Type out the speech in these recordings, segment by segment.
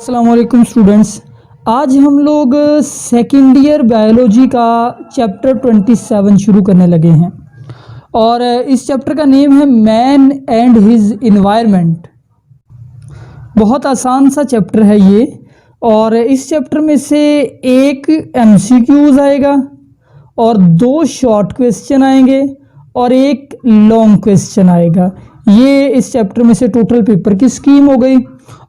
अस्सलाम वालेकुम स्टूडेंट्स। आज हम लोग सेकेंड ईयर बायोलॉजी का चैप्टर 27 शुरू करने लगे हैं और इस चैप्टर का नेम है मैन एंड हिज इन्वायरमेंट। बहुत आसान सा चैप्टर है ये और इस चैप्टर में से एक एमसीक्यूज आएगा और दो शॉर्ट क्वेश्चन आएंगे और एक लॉन्ग क्वेश्चन आएगा। ये इस चैप्टर में से टोटल पेपर की स्कीम हो गई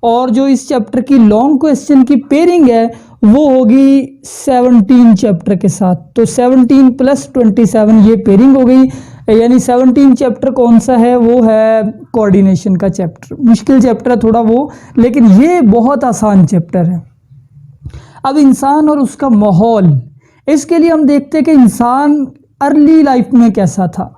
और जो इस चैप्टर की लॉन्ग क्वेश्चन की पेयरिंग है वो होगी 17 चैप्टर के साथ। तो 17 + 27 ये पेयरिंग हो गई, यानी 17 चैप्टर कौन सा है? वो है कोऑर्डिनेशन का चैप्टर। मुश्किल चैप्टर है थोड़ा वो, लेकिन ये बहुत आसान चैप्टर है। अब इंसान और उसका माहौल, इसके लिए हम देखते हैं कि इंसान अर्ली लाइफ में कैसा था।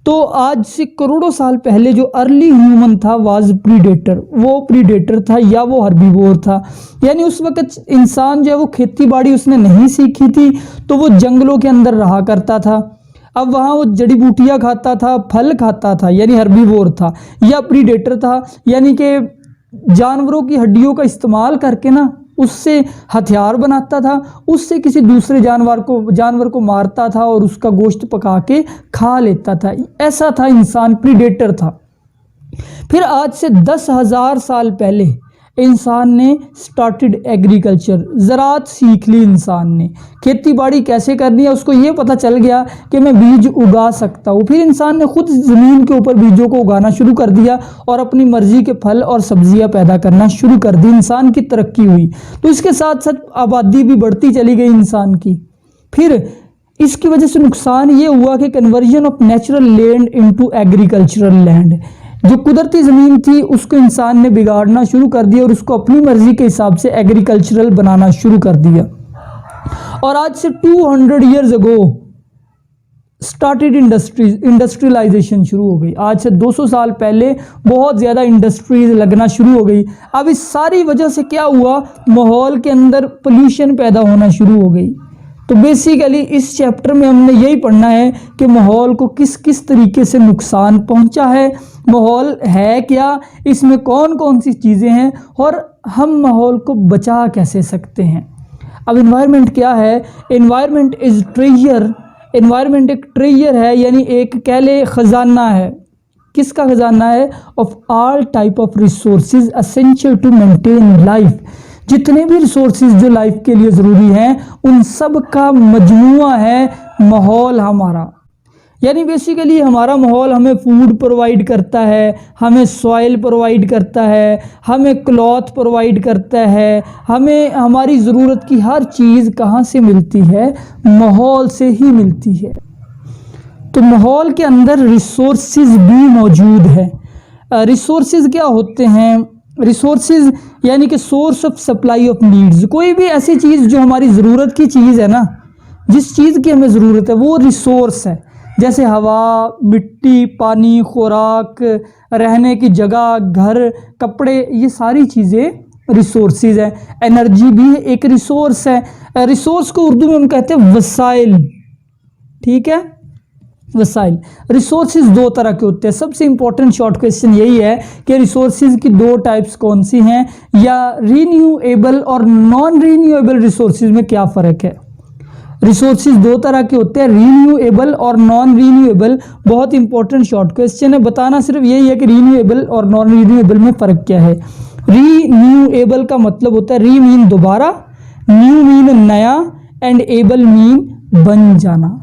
तो आज से करोड़ों साल पहले जो अर्ली ह्यूमन था वाज प्रीडेटर, वो प्रीडेटर था या वो हर्बीवोर था। यानी उस वक्त इंसान जो है वो खेती बाड़ी उसने नहीं सीखी थी, तो वो जंगलों के अंदर रहा करता था। अब वहाँ वो जड़ी बूटियाँ खाता था, फल खाता था, यानी हर्बीवोर था। या प्रीडेटर था, यानी कि जानवरों की हड्डियों का इस्तेमाल करके ना उससे हथियार बनाता था, उससे किसी दूसरे जानवर को मारता था और उसका गोश्त पका के खा लेता था। ऐसा था इंसान, प्रीडेटर था। फिर आज से 10,000 साल पहले इंसान ने स्टार्टेड एग्रीकल्चर, ज़राअत सीख ली। इंसान ने खेती बाड़ी कैसे करनी है उसको ये पता चल गया कि मैं बीज उगा सकता हूँ। फिर इंसान ने खुद ज़मीन के ऊपर बीजों को उगाना शुरू कर दिया और अपनी मर्ज़ी के फल और सब्जियाँ पैदा करना शुरू कर दी। इंसान की तरक्की हुई, तो इसके साथ साथ आबादी भी बढ़ती चली गई इंसान की। फिर इसकी वजह से नुकसान ये हुआ कि conversion of natural land into agricultural land, जो कुदरती ज़मीन थी उसको इंसान ने बिगाड़ना शुरू कर दिया और उसको अपनी मर्जी के हिसाब से एग्रीकल्चरल बनाना शुरू कर दिया। और आज से 200 ईयर्स अगो स्टार्टेड इंडस्ट्रियलाइजेशन शुरू हो गई। आज से 200 साल पहले बहुत ज़्यादा इंडस्ट्रीज लगना शुरू हो गई। अब इस सारी वजह से क्या हुआ? माहौल के अंदर पोल्यूशन पैदा होना शुरू हो गई। तो बेसिकली इस चैप्टर में हमने यही पढ़ना है कि माहौल को किस किस तरीके से नुकसान पहुंचा है, माहौल है क्या, इसमें कौन कौन सी चीज़ें हैं और हम माहौल को बचा कैसे सकते हैं। अब इन्वायरमेंट क्या है? Environment is treasure. इन्वायरमेंट एक ट्रेजर है, यानी एक कह ले ख़जाना है। किसका ख़जाना है? Of all type of resources essential to maintain life. जितने भी रिसोर्सेज जो लाइफ के लिए ज़रूरी हैं उन सब का मजमूआ है माहौल हमारा। यानी बेसिकली हमारा माहौल हमें फूड प्रोवाइड करता है, हमें सॉइल प्रोवाइड करता है, हमें क्लॉथ प्रोवाइड करता है, हमें हमारी ज़रूरत की हर चीज़ कहाँ से मिलती है? माहौल से ही मिलती है। तो माहौल के अंदर रिसोर्सेज भी मौजूद है। रिसोर्सेज क्या होते हैं? रिसोर्सेज यानी कि source of supply of needs. कोई भी ऐसी चीज़ जो हमारी ज़रूरत की चीज़ है ना, जिस चीज़ की हमें ज़रूरत है वो रिसोर्स है। जैसे हवा, मिट्टी, पानी, खुराक, रहने की जगह, घर, कपड़े, ये सारी चीज़ें रिसोर्सेज हैं। एनर्जी भी एक रिसोर्स है। रिसोर्स को उर्दू में हम कहते हैं वसाइल। ठीक है, वसाइल। रिसोर्सेज दो तरह के होते हैं। सबसे इंपॉर्टेंट शॉर्ट क्वेश्चन यही है कि रिसोर्सेज की दो टाइप्स कौन सी हैं, या रीन्यूएबल और नॉन रीन्यूएबल रिसोर्सेज में क्या फ़र्क है। रिसोर्सेज दो तरह के होते हैं, रीन्यूएबल और नॉन रीन्यूएबल। बहुत इंपॉर्टेंट शॉर्ट क्वेश्चन है। बताना सिर्फ यही है कि रीन्यूएबल और नॉन रीन्यूएबल में फ़र्क क्या है। रीन्यूएबल का मतलब होता है री मीन दोबारा, न्यू मीन नया, एंड एबल मीन बन जाना।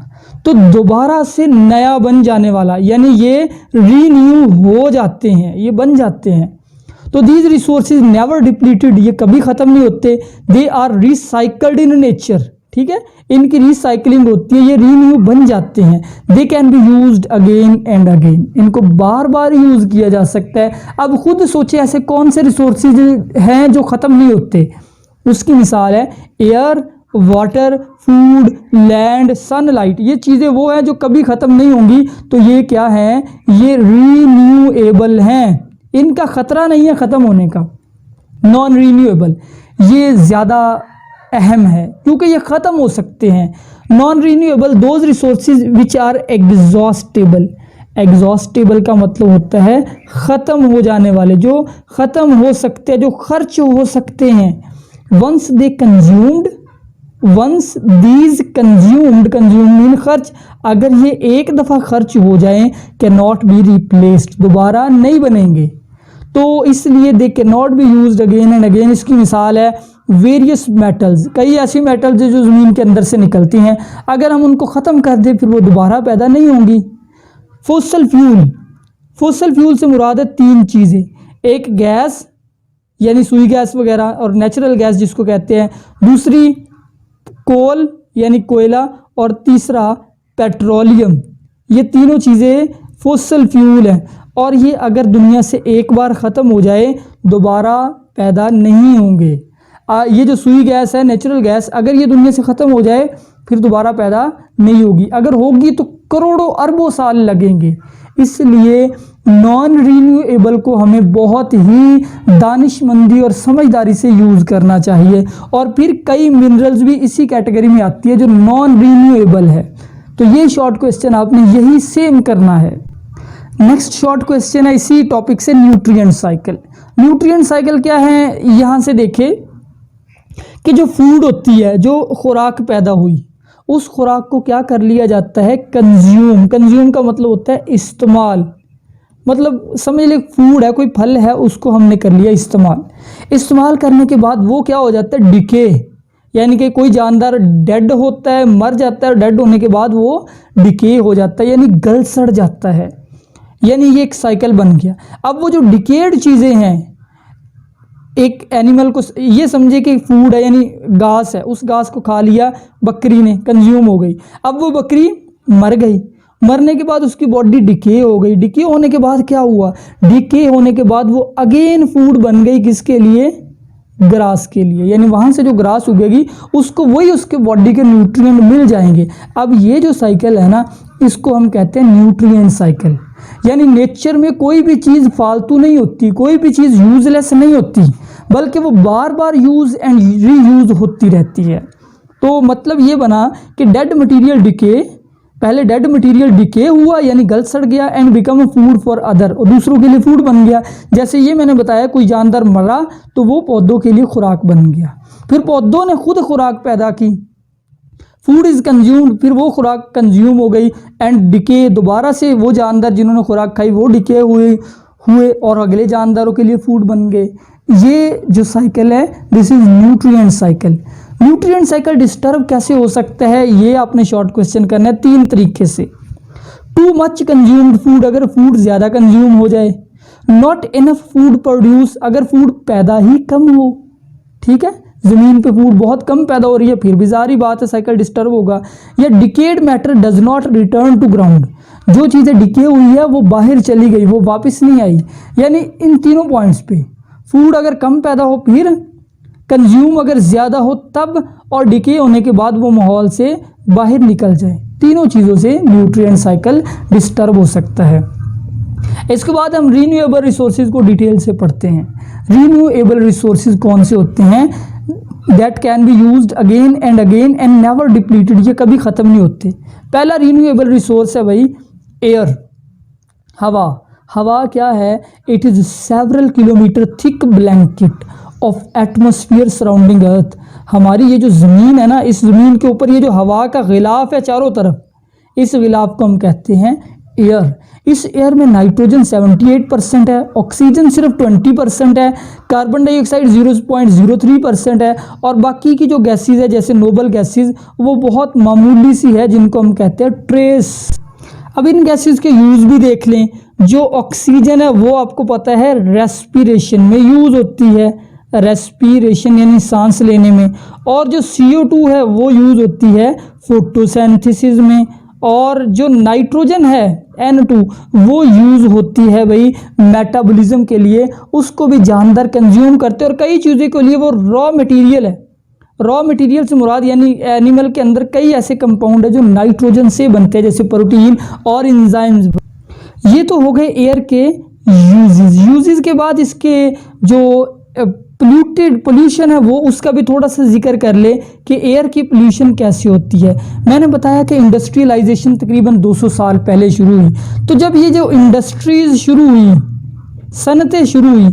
तो दोबारा से नया बन जाने वाला, यानी ये रीन्यू हो जाते हैं, ये बन जाते हैं। तो दीज रिसोर्सेज नेवर डिप्लीटेड, ये कभी ख़त्म नहीं होते। They are recycled in nature. ठीक है, इनकी रिसाइकलिंग होती है, ये रीन्यू बन जाते हैं। They can be used again and again, इनको बार बार यूज़ किया जा सकता है। अब खुद सोचे ऐसे कौन से रिसोर्सेज हैं जो ख़त्म नहीं होते। उसकी मिसाल है air, water, food, land, sunlight. ये चीज़ें वो हैं जो कभी ख़त्म नहीं होंगी। तो ये क्या हैं? ये रीन्यूएबल हैं, इनका ख़तरा नहीं है ख़त्म होने का। नॉन रीन्यूएबल ये ज़्यादा अहम है क्योंकि ये ख़त्म हो सकते हैं। Non renewable those resources which are exhaustible. Exhaustible का मतलब होता है ख़त्म हो जाने वाले, जो ख़त्म हो सकते हैं, जो खर्च हो सकते हैं। Once they consumed, once these consumed, consume mean खर्च, अगर ये एक दफ़ा खर्च हो जाएं, कैन नॉट बी रिप्लेस्ड, दोबारा नहीं बनेंगे, तो इसलिए they can not be used again and again. इसकी मिसाल है वेरियस मेटल्स, कई ऐसी मेटल्स जो ज़मीन के अंदर से निकलती हैं, अगर हम उनको ख़त्म कर दें फिर वो दोबारा पैदा नहीं होंगी। फोसल फ्यूल, फोसल फ्यूल से मुराद है तीन चीज़ें, एक गैस यानी सुई गैस वगैरह और नेचुरल गैस जिसको कहते हैं, दूसरी कोल यानी कोयला, और तीसरा पेट्रोलियम। ये तीनों चीज़ें फोसल फ्यूल हैं और ये अगर दुनिया से एक बार ख़त्म हो जाए दोबारा पैदा नहीं होंगे। ये जो सुई गैस है, नेचुरल गैस, अगर ये दुनिया से ख़त्म हो जाए फिर दोबारा पैदा नहीं होगी, अगर होगी तो करोड़ों अरबों साल लगेंगे। इसलिए नॉन रीन्यूएबल को हमें बहुत ही दानिशमंदी और समझदारी से यूज़ करना चाहिए। और फिर कई मिनरल्स भी इसी कैटेगरी में आती है जो नॉन रीन्यूएबल है। तो ये शॉर्ट क्वेश्चन आपने यही सेम करना है। नेक्स्ट शॉर्ट क्वेश्चन है इसी टॉपिक से, न्यूट्रिएंट साइकिल। न्यूट्रिएंट साइकिल क्या है, यहाँ से देखें कि जो फूड होती है, जो खुराक पैदा हुई, उस खुराक को क्या कर लिया जाता है, कंज्यूम। कंज्यूम का मतलब होता है इस्तेमाल, मतलब समझ ले फूड है, कोई फल है, उसको हमने कर लिया इस्तेमाल। इस्तेमाल करने के बाद वो क्या हो जाता है, डिके, यानी कि कोई जानदार डेड होता है, मर जाता है, डेड होने के बाद वो डिके हो जाता है, यानी गल सड़ जाता है, यानी ये एक साइकिल बन गया। अब वो जो डिकेड चीज़ें हैं, एक एनिमल को ये समझे कि फूड है यानी घास है, उस घास को खा लिया बकरी ने, कंज्यूम हो गई। अब वो बकरी मर गई, मरने के बाद उसकी बॉडी डिके हो गई। डिके होने के बाद क्या हुआ, डिके होने के बाद वो अगेन फूड बन गई, किसके लिए, ग्रास के लिए, यानी वहाँ से जो ग्रास उगेगी उसको वही उसके बॉडी के न्यूट्रिएंट मिल जाएंगे। अब ये जो साइकिल है ना, इसको हम कहते हैं न्यूट्रिएंट साइकिल। यानी नेचर में कोई भी चीज़ फालतू नहीं होती, कोई भी चीज़ यूजलेस नहीं होती, बल्कि वो बार बार यूज़ एंड रीयूज़ होती रहती है। तो मतलब ये बना कि डेड मटेरियल डिके, पहले डेड मटेरियल डिके हुआ यानी गल सड़ गया, and become a food for other, और दूसरों के लिए फूड बन गया। जैसे ये मैंने बताया, कोई जानदार मरा तो वो पौधों के लिए खुराक बन गया, फिर पौधों ने खुद खुराक पैदा की, फूड इज़ कंज्यूम्ड, फिर वो खुराक कंज्यूम हो गई, एंड डिके, दोबारा से वो जानदार जिन्होंने खुराक खाई वो डिके हुए और अगले जानदारों के लिए फूड बन गए। ये जो साइकिल है, this is nutrient cycle. Nutrient cycle disturb कैसे हो सकता है, ये आपने शॉर्ट क्वेश्चन करना है तीन तरीके से। टू मच कंज्यूम्ड फूड, अगर फूड ज़्यादा कंज्यूम हो जाए। नॉट इनफ फूड प्रोड्यूस, अगर फूड पैदा ही कम हो, ठीक है, ज़मीन पे फूड बहुत कम पैदा हो रही है, फिर भी जारी बात है साइकिल डिस्टर्ब होगा। या decayed matter does not return to ground, जो चीज़ें डिके हुई है वो बाहर चली गई, वो वापस नहीं आई। यानी इन तीनों पॉइंट्स पे फूड अगर कम पैदा हो फिर, कंज्यूम अगर ज़्यादा हो तब, और डिके होने के बाद वो माहौल से बाहर निकल जाए, तीनों चीज़ों से न्यूट्रिएंट साइकिल डिस्टर्ब हो सकता है। इसके बाद हम रीन्यूएबल रिसोर्सेज को डिटेल से पढ़ते हैं। रीन्यूएबल रिसोर्सेज कौन से होते हैं, that can be used again and again and never depleted, ये कभी ख़त्म नहीं होते। पहला रीन्यूएबल रिसोर्स है भाई एयर, हवा। हवा क्या है, it is several kilometre thick blanket of atmosphere surrounding earth. हमारी ये जो ज़मीन है ना, इस ज़मीन के ऊपर ये जो हवा का गिलाफ है चारों तरफ, इस गिलाफ को हम कहते हैं एयर। इस एयर में नाइट्रोजन 78% है, ऑक्सीजन सिर्फ 20% है, कार्बन डाइऑक्साइड 0.03% है, और बाकी की जो गैसेज है जैसे नोबल गैसेज वो बहुत मामूली सी है, जिनको हम कहते हैं ट्रेस। अब इन गैसेज के यूज़ भी देख लें। जो ऑक्सीजन है वो आपको पता है रेस्पिरेशन में यूज़ होती है, रेस्पिरेशन यानी सांस लेने में, और जो CO2 है वो यूज़ होती है फोटोसिंथेसिस में, और जो नाइट्रोजन है N2 वो यूज़ होती है भाई मेटाबॉलिज्म के लिए, उसको भी जानदार कंज्यूम करते हैं, और कई चीज़ों के लिए वो रॉ मटेरियल है। रॉ मटेरियल से मुराद यानी एनिमल के अंदर कई ऐसे कंपाउंड है जो नाइट्रोजन से बनते हैं, जैसे प्रोटीन और एंजाइम्स। ये तो हो गए एयर के यूजेस। यूजेस के बाद इसके जो पोल्यूशन है वो उसका भी थोड़ा सा जिक्र कर ले कि एयर की पोल्यूशन कैसे होती है। मैंने बताया कि इंडस्ट्रियलाइजेशन तकरीबन 200 साल पहले शुरू हुई। तो जब ये जो इंडस्ट्रीज शुरू हुई, सनतें शुरू हुई,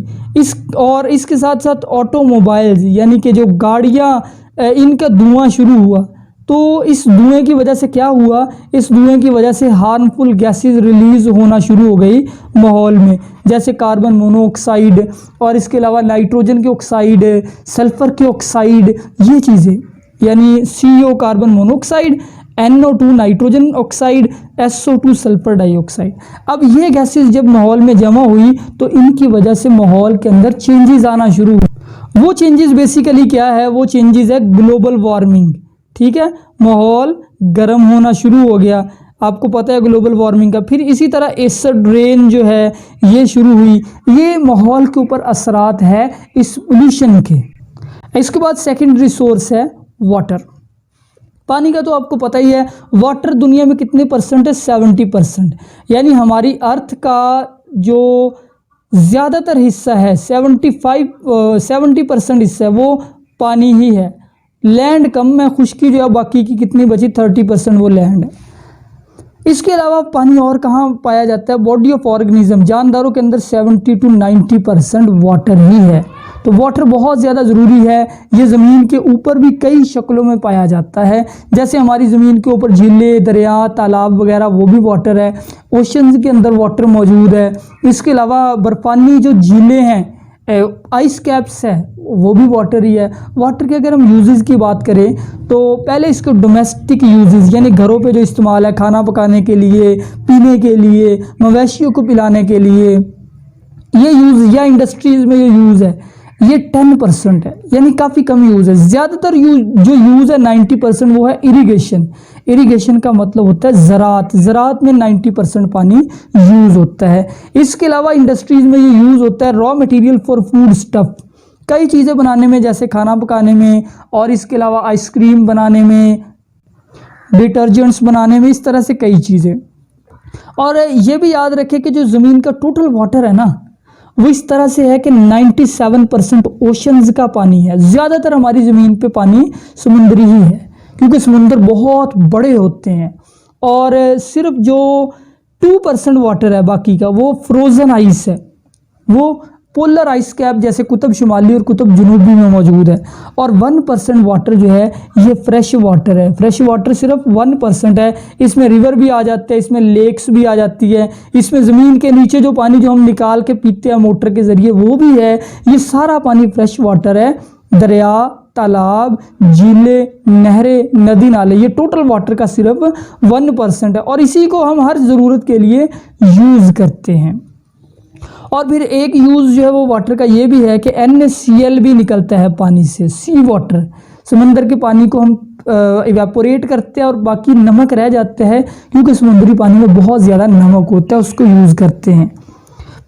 इसके साथ साथ ऑटोमोबाइल्स यानी कि जो गाड़ियाँ, इनका धुआं शुरू हुआ, तो इस धुएं की वजह से क्या हुआ, इस धुएं की वजह से हार्मफुल गैसेस रिलीज़ होना शुरू हो गई माहौल में, जैसे कार्बन मोनोऑक्साइड और इसके अलावा नाइट्रोजन के ऑक्साइड, सल्फ़र के ऑक्साइड, ये चीज़ें यानी CO carbon monoxide, NO2 nitrogen oxide, SO2 sulphur dioxide. अब ये गैसेस जब माहौल में जमा हुई तो इनकी वजह से माहौल के अंदर चेंजेस आना शुरू हुए। वो चेंजेस बेसिकली क्या है, वो चेंजेस है ग्लोबल वार्मिंग। ठीक है, माहौल गर्म होना शुरू हो गया, आपको पता है ग्लोबल वार्मिंग का। फिर इसी तरह एसिड रेन जो है ये शुरू हुई, ये माहौल के ऊपर असरात है इस पोल्यूशन के। इसके बाद सेकेंडरी सोर्स है वाटर। पानी का तो आपको पता ही है, वाटर दुनिया में कितने परसेंट है, 70%। यानी हमारी अर्थ का जो ज़्यादातर हिस्सा है 70% हिस्सा है वो पानी ही है। लैंड कम है, खुश्की जो है बाकी की कितनी बची, 30% वो लैंड है। इसके अलावा पानी और कहाँ पाया जाता है, बॉडी ऑफ ऑर्गेनिज्म, जानदारों के अंदर 70 to 90% वाटर ही है। तो वाटर बहुत ज़्यादा ज़रूरी है। ये ज़मीन के ऊपर भी कई शक्लों में पाया जाता है, जैसे हमारी ज़मीन के ऊपर झीलें, दरिया, तालाब वगैरह, वो भी वाटर है। ओशंस के अंदर वाटर मौजूद है। इसके अलावा बर्फ़ानी जो झीलें हैं, आइस कैप्स है, वो भी वाटर ही है। वाटर के अगर हम यूजेस की बात करें तो पहले इसके डोमेस्टिक यूजेस यानी घरों पे जो इस्तेमाल है, खाना पकाने के लिए, पीने के लिए, मवेशियों को पिलाने के लिए, ये यूज़ या इंडस्ट्रीज़ में ये यूज़ है, ये 10% है, यानी काफ़ी कम यूज़ है। ज़्यादातर जो यूज़ है 90% वो है इरिगेशन। इरिगेशन का मतलब होता है ज़राअत, ज़राअत में 90% पानी यूज़ होता है। इसके अलावा इंडस्ट्रीज़ में ये यूज़ होता है raw material for food stuff, कई चीज़ें बनाने में, जैसे खाना पकाने में, और इसके अलावा आइसक्रीम बनाने में, डिटर्जेंट्स बनाने में, इस तरह से कई चीज़ें। और ये भी याद रखें कि जो ज़मीन का टोटल वाटर है ना, वो इस तरह से है कि 97% ओशंस का पानी है। ज़्यादातर हमारी ज़मीन पे पानी समुद्री ही है, क्योंकि समुंदर बहुत बड़े होते हैं। और सिर्फ जो 2% वाटर है बाकी का, वो फ्रोज़न आइस है, वो पोलर आइस कैप जैसे कुतुब शुमाली और कुतुब जनूबी में मौजूद है। और 1% वाटर जो है ये फ्रेश वाटर है। फ्रेश वाटर सिर्फ 1% है। इसमें रिवर भी आ जाते हैं, इसमें लेक्स भी आ जाती है, इसमें ज़मीन के नीचे जो पानी जो हम निकाल के पीते हैं मोटर के ज़रिए वो भी है। ये सारा पानी फ्रेश वाटर है। दरिया, तालाब, झीलें, नहरें, नदी नाले, ये टोटल वाटर का सिर्फ 1% है, और इसी को हम हर ज़रूरत के लिए यूज़ करते हैं। और फिर एक यूज़ जो है वो वाटर का ये भी है कि NaCl भी निकलता है पानी से, सी वाटर। समंदर के पानी को हम इवेपोरेट करते हैं और बाकी नमक रह जाता है, क्योंकि समुद्री पानी में बहुत ज़्यादा नमक होता है, उसको यूज़ करते हैं।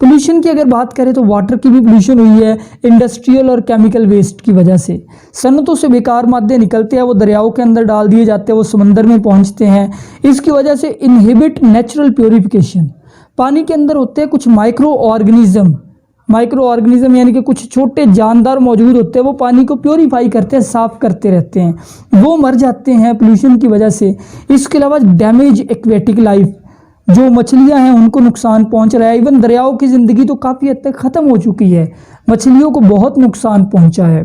पोल्यूशन की अगर बात करें तो वाटर की भी पोल्यूशन हुई है इंडस्ट्रियल और केमिकल वेस्ट की वजह से। सनतों से बेकार मादे निकलते हैं, वो दरियाओं के अंदर डाल दिए जाते हैं, वो समंदर में पहुंचते हैं। इसकी वजह से इनहिबिट नेचुरल प्योरिफिकेशन। पानी के अंदर होते हैं कुछ माइक्रो ऑर्गेनिज्म यानी कि कुछ छोटे जानदार मौजूद होते हैं, वो पानी को प्योरीफाई करते हैं, साफ़ करते रहते हैं, वो मर जाते हैं पोल्यूशन की वजह से। इसके अलावा डैमेज एक्वेटिक लाइफ, जो मछलियां हैं उनको नुकसान पहुंच रहा है। इवन दरियाओं की ज़िंदगी तो काफ़ी हद तक ख़त्म हो चुकी है, मछलियों को बहुत नुकसान पहुंचा है।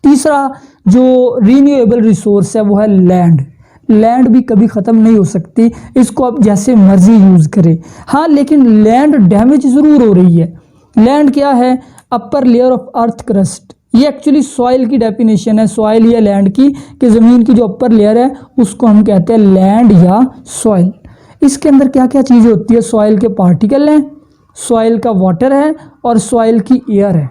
तीसरा जो रीन्यूएबल रिसोर्स है वो है लैंड। लैंड भी कभी ख़त्म नहीं हो सकती, इसको आप जैसे मर्जी यूज़ करें। हाँ, लेकिन लैंड डैमेज ज़रूर हो रही है। लैंड क्या है, upper layer of earth crust. ये एक्चुअली सॉइल की डेफिनेशन है, सॉइल या लैंड की, कि ज़मीन की जो अपर लेयर है उसको हम कहते हैं लैंड या सॉइल। इसके अंदर क्या क्या चीज़ें होती है, सॉइल के पार्टिकल हैं, सॉइल का वाटर है, और सॉइल की एयर है।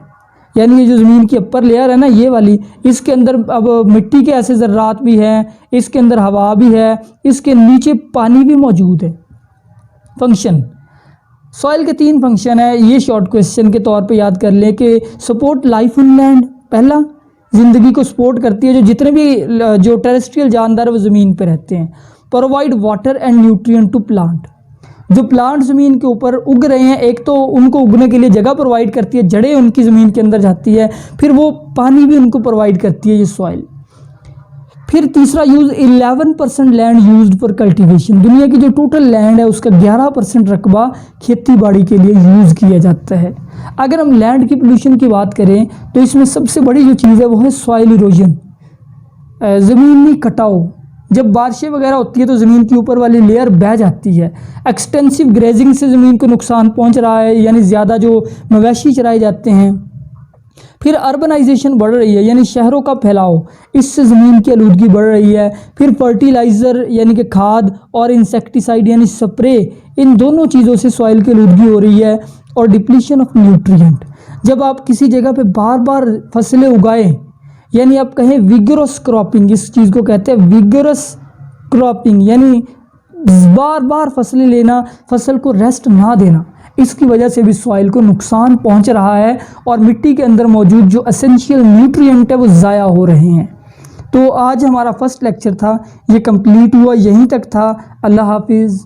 यानी ये जो ज़मीन की अपर लेयर है ना, ये वाली, इसके अंदर अब मिट्टी के ऐसे ज़र्रात भी हैं, इसके अंदर हवा भी है, इसके नीचे पानी भी मौजूद है। फंक्शन, सॉइल के 3 फंक्शन है। ये शॉर्ट क्वेश्चन के तौर पे याद कर लें कि सपोर्ट लाइफ ऑन लैंड, पहला ज़िंदगी को सपोर्ट करती है, जो जितने भी जो टेरेस्ट्रियल जानदार है वो ज़मीन पे रहते हैं। Provide water and nutrient to plant, जो प्लांट ज़मीन के ऊपर उग रहे हैं, एक तो उनको उगने के लिए जगह प्रोवाइड करती है, जड़ें उनकी ज़मीन के अंदर जाती है, फिर वो पानी भी उनको प्रोवाइड करती है ये सॉइल। फिर तीसरा use 11% land used for cultivation. दुनिया की जो टोटल लैंड है उसका 11% रकबा खेती बाड़ी के लिए यूज़ किया जाता है। अगर हम लैंड की पोल्यूशन की बात करें तो इसमें सबसे बड़ी जो चीज़ है वो है सॉइल इरोजन, ज़मीनी कटाव। जब बारिशें वगैरह होती है तो ज़मीन की ऊपर वाली लेयर बह जाती है। एक्सटेंसिव ग्रेजिंग से ज़मीन को नुकसान पहुंच रहा है, यानी ज़्यादा जो मवेशी चराए जाते हैं। फिर अर्बनाइजेशन बढ़ रही है, यानी शहरों का फैलाव, इससे ज़मीन की आलूदगी बढ़ रही है। फिर फर्टिलाइज़र यानी कि खाद और इंसेक्टिसाइड यानी स्प्रे, इन दोनों चीज़ों से सॉइल की आलूदगी हो रही है। और डिप्लीशन ऑफ न्यूट्रिएंट, जब आप किसी जगह पे बार बार फसलें उगाएं, यानी आप कहें विगरस क्रॉपिंग, इस चीज़ को कहते हैं विगरस क्रॉपिंग, यानी बार बार फसलें लेना, फसल को रेस्ट ना देना, इसकी वजह से भी सॉइल को नुकसान पहुंच रहा है और मिट्टी के अंदर मौजूद जो एसेंशियल न्यूट्रिएंट है वो ज़ाया हो रहे हैं। तो आज हमारा फर्स्ट लेक्चर था, ये कंप्लीट हुआ, यहीं तक था। अल्लाह हाफिज़।